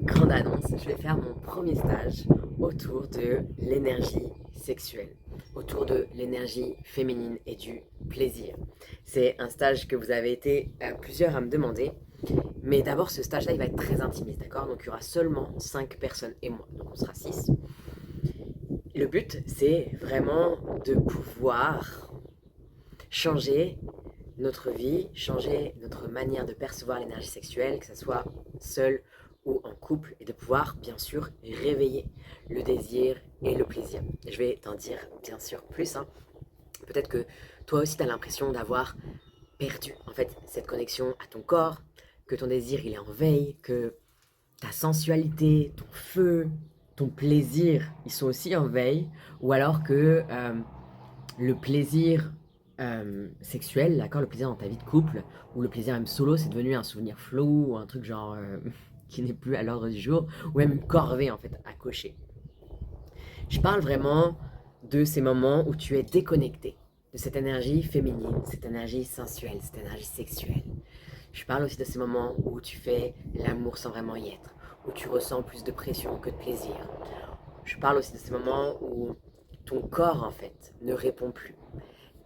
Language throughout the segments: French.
grande annonce, je vais faire mon premier stage autour de l'énergie sexuelle, autour de l'énergie féminine et du plaisir. C'est un stage que vous avez été plusieurs à me demander, mais d'abord ce stage-là il va être très intimiste, d'accord? Donc il y aura seulement 5 personnes et moi, donc on sera 6. Le but c'est vraiment de pouvoir changer notre vie, changer notre manière de percevoir l'énergie sexuelle, que ce soit seul ou en couple, et de pouvoir bien sûr réveiller le désir et le plaisir. Et je vais t'en dire bien sûr plus. Peut-être que toi aussi tu as l'impression d'avoir perdu en fait cette connexion à ton corps, que ton désir il est en veille, que ta sensualité, ton feu, ton plaisir, ils sont aussi en veille, ou alors que le plaisir sexuel, d'accord, le plaisir dans ta vie de couple, ou le plaisir même solo, c'est devenu un souvenir flou, ou un truc genre qui n'est plus à l'ordre du jour, ou même une corvée en fait à cocher. Je parle vraiment de ces moments où tu es déconnecté de cette énergie féminine, cette énergie sensuelle, cette énergie sexuelle. Je parle aussi de ces moments où tu fais l'amour sans vraiment y être, où tu ressens plus de pression que de plaisir. Je parle aussi de ces moments où ton corps en fait ne répond plus,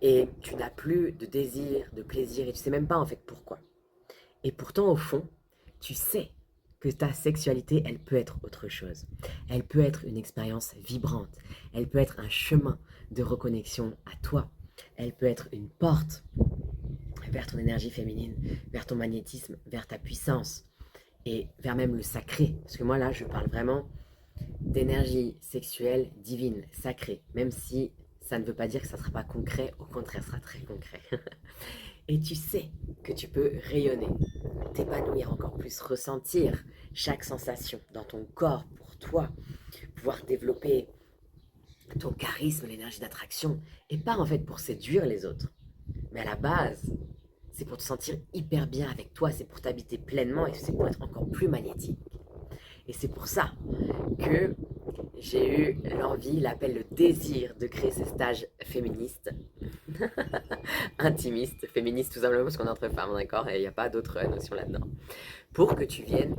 et tu n'as plus de désir, de plaisir, et tu sais même pas en fait pourquoi. Et pourtant, au fond, tu sais que ta sexualité, elle peut être autre chose. Elle peut être une expérience vibrante. Elle peut être un chemin de reconnexion à toi. Elle peut être une porte vers ton énergie féminine, vers ton magnétisme, vers ta puissance et vers même le sacré. Parce que moi, là, je parle vraiment d'énergie sexuelle divine, sacrée, même si ça ne veut pas dire que ça ne sera pas concret, au contraire, ça sera très concret. Et tu sais que tu peux rayonner, t'épanouir encore plus, ressentir chaque sensation dans ton corps pour toi, pouvoir développer ton charisme, l'énergie d'attraction, et pas en fait pour séduire les autres, mais à la base, c'est pour te sentir hyper bien avec toi, c'est pour t'habiter pleinement et c'est pour être encore plus magnétique. Et c'est pour ça que j'ai eu l'envie, l'appel, le désir de créer ces stages féministes, intimistes, féministes tout simplement parce qu'on est entre femmes, d'accord? Et il n'y a pas d'autre notion là-dedans. Pour que tu viennes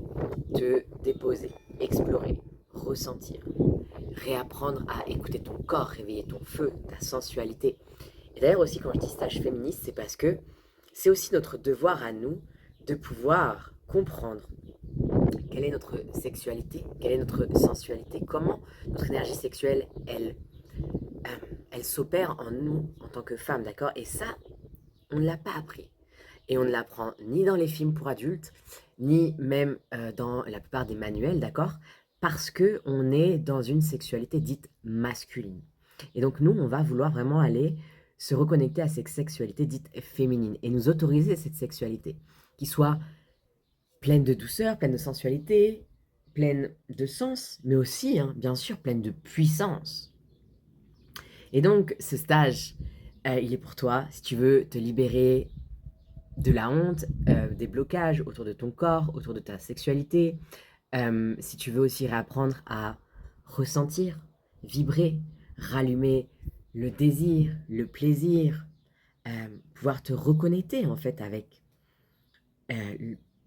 te déposer, explorer, ressentir, réapprendre à écouter ton corps, réveiller ton feu, ta sensualité. Et d'ailleurs aussi quand je dis stage féministe, c'est parce que c'est aussi notre devoir à nous de pouvoir comprendre quelle est notre sexualité, quelle est notre sensualité, comment notre énergie sexuelle, elle s'opère en nous en tant que femmes, d'accord? Et ça, on ne l'a pas appris. Et on ne l'apprend ni dans les films pour adultes, ni même dans la plupart des manuels, d'accord? Parce que on est dans une sexualité dite masculine. Et donc nous, on va vouloir vraiment aller se reconnecter à cette sexualité dite féminine et nous autoriser cette sexualité qui soit pleine de douceur, pleine de sensualité, pleine de sens, mais aussi, bien sûr, pleine de puissance. Et donc, ce stage, il est pour toi si tu veux te libérer de la honte, des blocages autour de ton corps, autour de ta sexualité, si tu veux aussi réapprendre à ressentir, vibrer, rallumer le désir, le plaisir, pouvoir te reconnecter en fait avec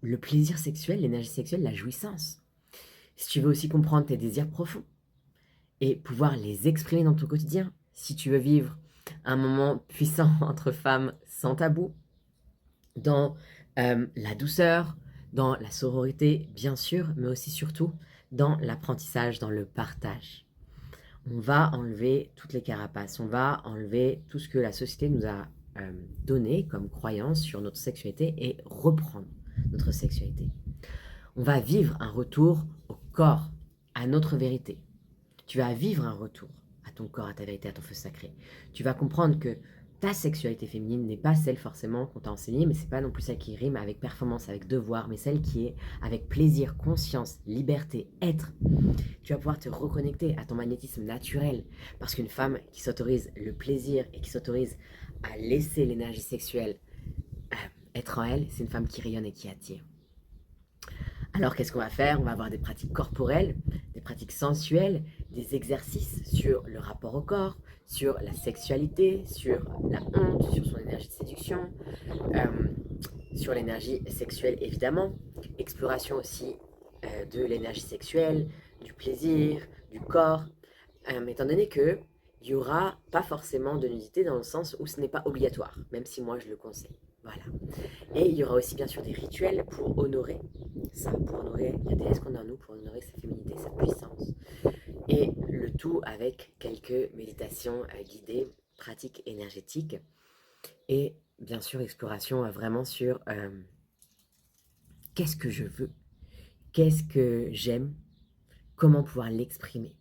le plaisir sexuel, l'énergie sexuelle, la jouissance. Si tu veux aussi comprendre tes désirs profonds et pouvoir les exprimer dans ton quotidien, si tu veux vivre un moment puissant entre femmes sans tabou, dans la douceur, dans la sororité, bien sûr, mais aussi surtout dans l'apprentissage, dans le partage. On va enlever toutes les carapaces, on va enlever tout ce que la société nous a donné comme croyance sur notre sexualité et reprendre notre sexualité. On va vivre un retour au corps, à notre vérité. Tu vas vivre un retour à ton corps, à ta vérité, à ton feu sacré. Tu vas comprendre que ta sexualité féminine n'est pas celle forcément qu'on t'a enseignée, mais c'est pas non plus celle qui rime avec performance, avec devoir, mais celle qui est avec plaisir, conscience, liberté, être. Tu vas pouvoir te reconnecter à ton magnétisme naturel, parce qu'une femme qui s'autorise le plaisir et qui s'autorise à laisser l'énergie sexuelle être en elle, c'est une femme qui rayonne et qui attire. Alors qu'est-ce qu'on va faire? On va avoir des pratiques corporelles, des pratiques sensuelles, des exercices sur le rapport au corps, sur la sexualité, sur la honte, sur son énergie de séduction, sur l'énergie sexuelle évidemment, exploration aussi de l'énergie sexuelle, du plaisir, du corps, étant donné que il n'y aura pas forcément de nudité dans le sens où ce n'est pas obligatoire, même si moi je le conseille. Voilà. Et il y aura aussi bien sûr des rituels pour honorer ça, pour honorer la déesse qu'on a en nous, pour honorer sa féminité, sa puissance. Et le tout avec quelques méditations guidées, pratiques énergétiques. Et bien sûr, exploration vraiment sur qu'est-ce que je veux, qu'est-ce que j'aime, comment pouvoir l'exprimer.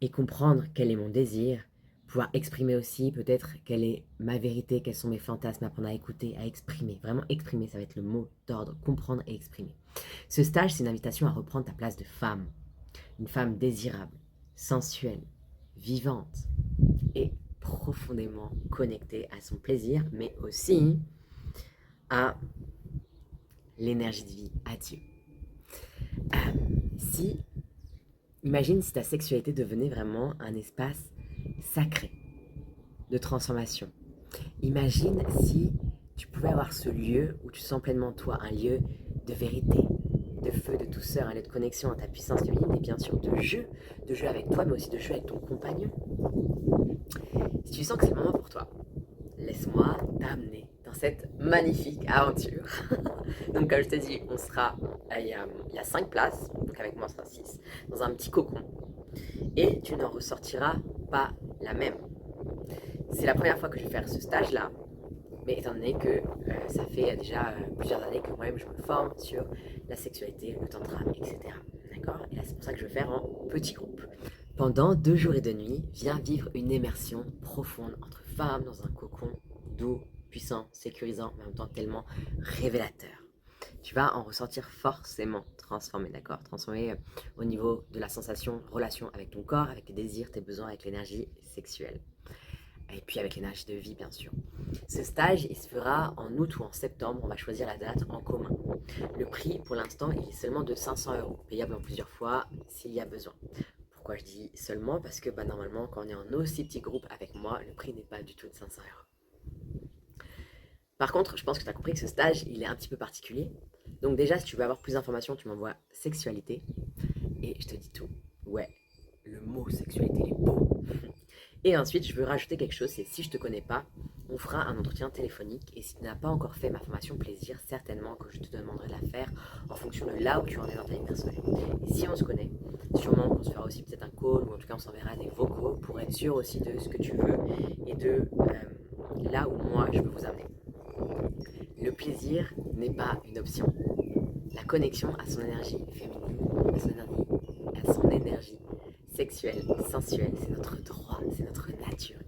Et comprendre quel est mon désir, pouvoir exprimer aussi peut-être quelle est ma vérité, quels sont mes fantasmes, apprendre à écouter, à exprimer. Vraiment exprimer, ça va être le mot d'ordre, comprendre et exprimer. Ce stage, c'est une invitation à reprendre ta place de femme. Une femme désirable, sensuelle, vivante et profondément connectée à son plaisir, mais aussi à l'énergie de vie, à Dieu. Imagine si ta sexualité devenait vraiment un espace sacré de transformation. Imagine si tu pouvais avoir ce lieu où tu sens pleinement toi, un lieu de vérité, de feu, de douceur, un lieu de connexion à ta puissance féminine et bien sûr de jeu avec toi, mais aussi de jeu avec ton compagnon. Si tu sens que c'est le moment pour toi, laisse-moi t'amener dans cette magnifique aventure. Donc comme je te dis, on sera, il y a 5 places, donc avec moi on sera 6, dans un petit cocon. Et tu n'en ressortiras pas la même. C'est la première fois que je vais faire ce stage-là, mais étant donné que ça fait déjà plusieurs années que moi-même je me forme sur la sexualité, le tantra, etc. D'accord? Et là c'est pour ça que je vais faire en petit groupe. Pendant 2 jours et 2 nuits, viens vivre une immersion profonde entre femmes dans un cocon doux, puissant, sécurisant, mais en même temps tellement révélateur. Tu vas en ressortir forcément transformé, d'accord? Transformé au niveau de la sensation, relation avec ton corps, avec tes désirs, tes besoins, avec l'énergie sexuelle. Et puis avec l'énergie de vie, bien sûr. Ce stage, il se fera en août ou en septembre. On va choisir la date en commun. Le prix, pour l'instant, il est seulement de 500 €, payable en plusieurs fois s'il y a besoin. Pourquoi je dis seulement? Parce que normalement, quand on est en aussi petit groupe avec moi, le prix n'est pas du tout de 500 €. Par contre, je pense que tu as compris que ce stage, il est un petit peu particulier. Donc déjà, si tu veux avoir plus d'informations, tu m'envoies sexualité. Et je te dis tout. Ouais, le mot sexualité, il est beau. Et ensuite, je veux rajouter quelque chose, c'est si je te connais pas, on fera un entretien téléphonique. Et si tu n'as pas encore fait ma formation plaisir, certainement que je te demanderai de la faire en fonction de là où tu en es dans ta vie personnelle. Et si on se connaît, sûrement qu'on se fera aussi peut-être un call, ou en tout cas on s'enverra des vocaux pour être sûr aussi de ce que tu veux et de là où moi je peux vous amener. Le plaisir n'est pas une option. La connexion à son énergie féminine, à son énergie sexuelle, sensuelle, c'est notre droit, c'est notre nature